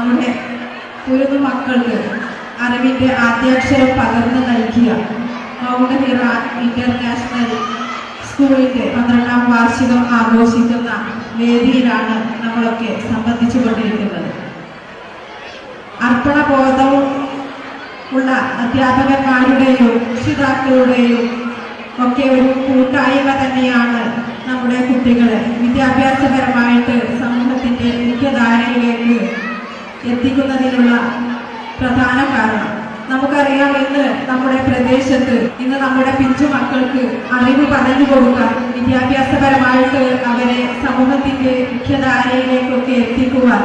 നമ്മുടെ കുരുന്നു മക്കൾക്ക് അറിവിൻ്റെ ആദ്യാക്ഷരം പകർന്നു നൽകിയ മൗണ്ട് ഹിറ ഇന്റർനാഷണൽ സ്കൂളിൻ്റെ 12ാം വാർഷികം ആഘോഷിക്കുന്ന വേദിയിലാണ് നമ്മളൊക്കെ സംബന്ധിച്ചു കൊണ്ടിരിക്കുന്നത്. അർപ്പണബോധവും ഉള്ള അധ്യാപകന്മാരുടെയും രക്ഷിതാക്കളുടെയും ഒക്കെ ഒരു കൂട്ടായ്മ തന്നെയാണ് നമ്മുടെ കുട്ടികളെ വിദ്യാഭ്യാസപരമായിട്ട് സമൂഹത്തിൻ്റെ മുഖ്യധാരയിലേക്ക് എത്തിക്കുന്നതിനുള്ള പ്രധാന കാരണം. നമുക്കറിയാം, ഇന്ന് നമ്മുടെ പ്രദേശത്ത് നമ്മുടെ പിഞ്ചു മക്കൾക്ക് അറിവ് പറഞ്ഞു കൊടുക്കാൻ, വിദ്യാഭ്യാസപരമായിട്ട് അവരെ സമൂഹത്തിന്റെ മുഖ്യധാരയിലേക്കൊക്കെ എത്തിക്കുവാൻ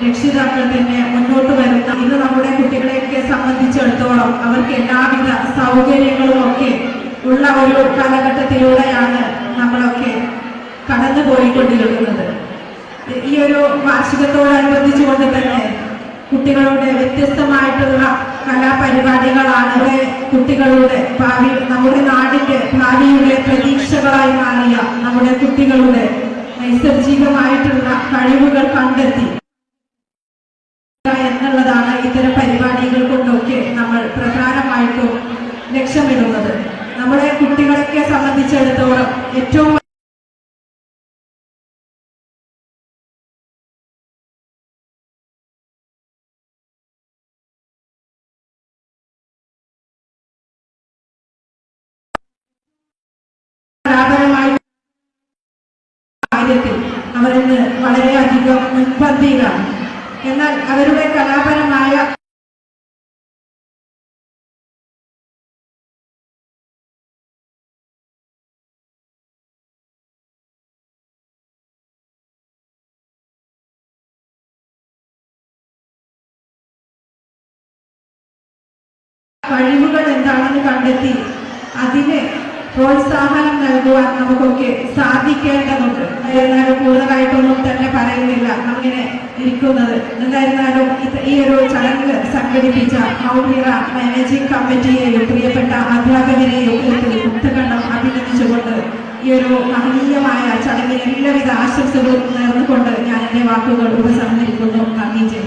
രക്ഷിതാക്കൾ തന്നെ മുന്നോട്ട് വരുന്ന ഇന്ന് നമ്മുടെ കുട്ടികളെയൊക്കെ സംബന്ധിച്ചിടത്തോളം അവർക്ക് എല്ലാവിധ സൗകര്യങ്ങളും ഒക്കെ ഉള്ള ഒരു കാലഘട്ടത്തിലൂടെയാണ് നമ്മളൊക്കെ കടന്നു പോയിക്കൊണ്ടിരിക്കുന്നത്. ഈ ഒരു വാർഷികത്തോടനുബന്ധിച്ചുകൊണ്ട് തന്നെ കുട്ടികളുടെ വ്യത്യസ്തമായിട്ടുള്ള കലാപരിപാടികളാണ് കുട്ടികളുടെ ഭാവി, നമ്മുടെ നാടിന്റെ ഭാവിയുടെ പ്രതീക്ഷകളായി മാറിയ നമ്മുടെ കുട്ടികളുടെ നൈസർഗികമായിട്ടുള്ള കഴിവുകൾ കണ്ടെത്തി എന്നുള്ളതാണ് ഇത്തരം പരിപാടികൾ കൊണ്ടൊക്കെ നമ്മൾ പ്രധാനമായിട്ടും ലക്ഷ്യമിടുന്നത്. നമ്മുടെ കുട്ടികളൊക്കെ സംബന്ധിച്ചിടത്തോളം ഏറ്റവും കാര്യത്തിൽ അവരിന്ന് വളരെയധികം മുൻപന്തിയിലാണ്. എന്നാൽ അവരുടെ കലാപരമായ കഴിവുകൾ എന്താണെന്ന് കണ്ടെത്തി അതിന് പ്രോത്സാഹനം നൽകുവാൻ നമുക്കൊക്കെ സാധിക്കേണ്ടതുണ്ട്. എന്തായാലും കൂടുതലായിട്ടൊന്നും തന്നെ പറയുന്നില്ല, അങ്ങനെ ഇരിക്കുന്നത്. എന്തായിരുന്നാലും ഈ ഒരു ചടങ്ങ് സംഘടിപ്പിച്ച മൗണ്ട് ഹിറ മാനേജിംഗ് കമ്മിറ്റിയെയും പ്രിയപ്പെട്ട അധ്യാപകരെയും മുക്തകണ്ഠം അഭിനന്ദിച്ചുകൊണ്ട് ഈ ഒരു മഹനീയമായ ചടങ്ങിന് എല്ലാവിധ ആശംസകളും നേർന്നുകൊണ്ട് ഞാൻ എൻ്റെ വാക്കുകൾ ഉപസംഹരിക്കുന്നു. നന്ദി.